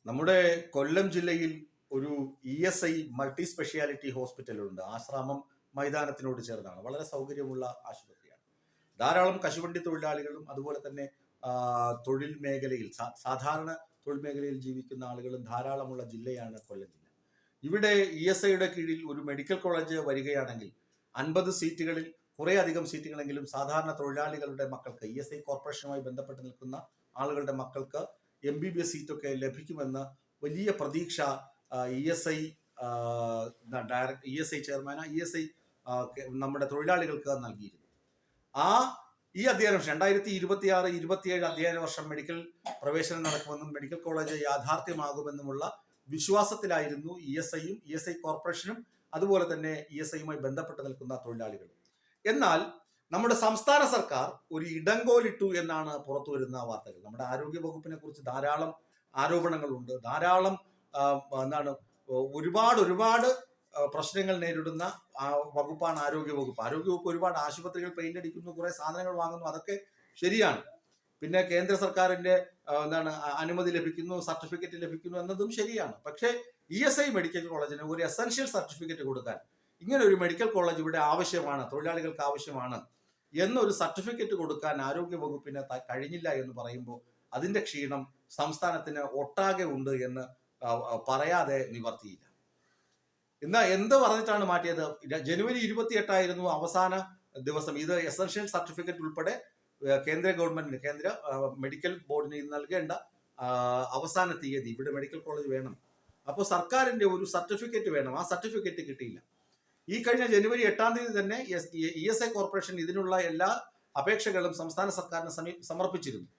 നമ്മുടെ കൊല്ലം ജില്ലയിൽ ഒരു ESI മൾട്ടി സ്പെഷ്യാലിറ്റി ഹോസ്പിറ്റലുണ്ട്. ആശ്രാമം മൈതാനത്തിനോട് ചേർന്നാണ്. വളരെ സൗകര്യമുള്ള ആശുപത്രിയാണ്. ധാരാളം കശുവണ്ടി തൊഴിലാളികളും അതുപോലെ തന്നെ തൊഴിൽ മേഖലയിൽ സാധാരണ തൊഴിൽ മേഖലയിൽ ജീവിക്കുന്ന ആളുകളും ധാരാളമുള്ള ജില്ലയാണ് കൊല്ലം ജില്ല. ഇവിടെ ESIയുടെ കീഴിൽ ഒരു മെഡിക്കൽ കോളേജ് വരികയാണെങ്കിൽ 50 സീറ്റുകളിൽ കുറേ അധികം സീറ്റുകളെങ്കിലും സാധാരണ തൊഴിലാളികളുടെ മക്കൾക്ക്, ESI കോർപ്പറേഷനുമായി ബന്ധപ്പെട്ട് നിൽക്കുന്ന ആളുകളുടെ മക്കൾക്ക് MBBS സീറ്റൊക്കെ ലഭിക്കുമെന്ന് വലിയ പ്രതീക്ഷ ESI ചെയർമാൻ ESI നമ്മുടെ തൊഴിലാളികൾക്ക് നൽകിയിരുന്നു. ഈ അധ്യയന വർഷം 2026-27 അധ്യയന വർഷം മെഡിക്കൽ പ്രവേശനം നടക്കുമെന്നും മെഡിക്കൽ കോളേജ് യാഥാർത്ഥ്യമാകുമെന്നുമുള്ള വിശ്വാസത്തിലായിരുന്നു ESIയും ESI കോർപ്പറേഷനും അതുപോലെ തന്നെ ESIയുമായി ബന്ധപ്പെട്ട് നിൽക്കുന്ന തൊഴിലാളികളും. എന്നാൽ നമ്മുടെ സംസ്ഥാന സർക്കാർ ഒരു ഇടങ്കോലിട്ടു എന്നാണ് പുറത്തു വരുന്ന വാർത്തകൾ. നമ്മുടെ ആരോഗ്യ വകുപ്പിനെ കുറിച്ച് ധാരാളം ആരോപണങ്ങളുണ്ട്. ധാരാളം ഒരുപാട് പ്രശ്നങ്ങൾ നേരിടുന്ന വകുപ്പാണ് ആരോഗ്യ വകുപ്പ്. ആരോഗ്യ വകുപ്പ് ഒരുപാട് ആശുപത്രികൾ പെയിന്റ് അടിക്കുന്നു, കുറെ സാധനങ്ങൾ വാങ്ങുന്നു, അതൊക്കെ ശരിയാണ്. പിന്നെ കേന്ദ്ര സർക്കാരിന്റെ അനുമതി ലഭിക്കുന്നു, സർട്ടിഫിക്കറ്റ് ലഭിക്കുന്നു എന്നതും ശരിയാണ്. പക്ഷേ ESI മെഡിക്കൽ കോളേജിന് ഒരു എസൻഷ്യൽ സർട്ടിഫിക്കറ്റ് കൊടുക്കാൻ, ഇങ്ങനെ ഒരു മെഡിക്കൽ കോളേജ് ഇവിടെ ആവശ്യമാണ്, തൊഴിലാളികൾക്ക് ആവശ്യമാണ് എന്നൊരു സർട്ടിഫിക്കറ്റ് കൊടുക്കാൻ ആരോഗ്യ വകുപ്പിന് കഴിഞ്ഞില്ല എന്ന് പറയുമ്പോൾ അതിന്റെ ക്ഷീണം സംസ്ഥാനത്തിന് ഒട്ടാകെ ഉണ്ട് എന്ന് പറയാതെ നിവർത്തിയില്ല. എന്ത് പറഞ്ഞിട്ടാണ് മാറ്റിയത്? ജനുവരി 28 ആയിരുന്നു അവസാന ദിവസം. ഇത് എസൻഷ്യൽ സർട്ടിഫിക്കറ്റ് ഉൾപ്പെടെ കേന്ദ്ര ഗവൺമെന്റിന്, കേന്ദ്ര മെഡിക്കൽ ബോർഡിന് നൽകേണ്ട അവസാന തീയതി. ഇവിടെ മെഡിക്കൽ കോളേജ് വേണം, അപ്പോൾ സർക്കാരിന്റെ ഒരു സർട്ടിഫിക്കറ്റ് വേണം. ആ സർട്ടിഫിക്കറ്റ് കിട്ടിയില്ല. ഈ കഴിഞ്ഞ ജനുവരി 8 തീയതി തന്നെ ESI കോർപ്പറേഷൻ ഇതിനുള്ള എല്ലാ അപേക്ഷകളും സംസ്ഥാന സർക്കാരിന് സമർപ്പിച്ചിരുന്നു.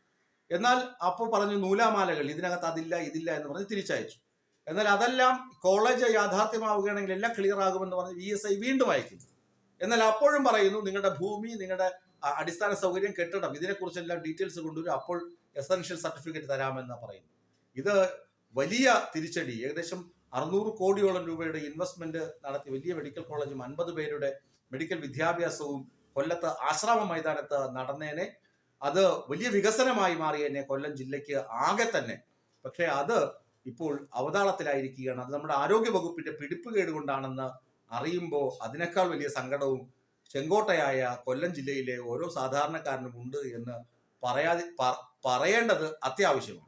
എന്നാൽ അപ്പോൾ പറഞ്ഞു നൂലാമാലകൾ, ഇതിനകത്ത് ഇതില്ല എന്ന് പറഞ്ഞ് തിരിച്ചയച്ചു. എന്നാൽ അതെല്ലാം കോളേജ് യാഥാർത്ഥ്യമാവുകയാണെങ്കിൽ എല്ലാം ക്ലിയർ ആകുമെന്ന് പറഞ്ഞ് ESI വീണ്ടും അയക്കുന്നു. എന്നാൽ അപ്പോഴും പറയുന്നു നിങ്ങളുടെ ഭൂമി, നിങ്ങളുടെ അടിസ്ഥാന സൗകര്യം, കെട്ടിടം, ഇതിനെക്കുറിച്ചെല്ലാം ഡീറ്റെയിൽസ് കൊണ്ടുവരും, അപ്പോൾ എസൻഷ്യൽ സർട്ടിഫിക്കറ്റ് തരാമെന്ന് പറയുന്നു. ഇത് വലിയ തിരിച്ചടി. ഏകദേശം 600 കോടിയോളം രൂപയുടെ ഇൻവെസ്റ്റ്മെന്റ് നടത്തി വലിയ മെഡിക്കൽ കോളേജും 50 പേരുടെ മെഡിക്കൽ വിദ്യാഭ്യാസവും കൊല്ലത്ത് ആശ്രാമ മൈതാനത്ത് നടന്നേനെ. അത് വലിയ വികസനമായി മാറിയേനെ കൊല്ലം ജില്ലയ്ക്ക് ആകെ തന്നെ. പക്ഷേ അത് ഇപ്പോൾ അവതാളത്തിലായിരിക്കുകയാണ്. അത് നമ്മുടെ ആരോഗ്യ വകുപ്പിന്റെ പിടിപ്പുകേട് കൊണ്ടാണെന്ന് അറിയുമ്പോൾ അതിനേക്കാൾ വലിയ സങ്കടവും ചെങ്കോട്ടയായ കൊല്ലം ജില്ലയിലെ ഓരോ സാധാരണക്കാരനും ഉണ്ട് എന്ന് പറയേണ്ടത് അത്യാവശ്യമാണ്.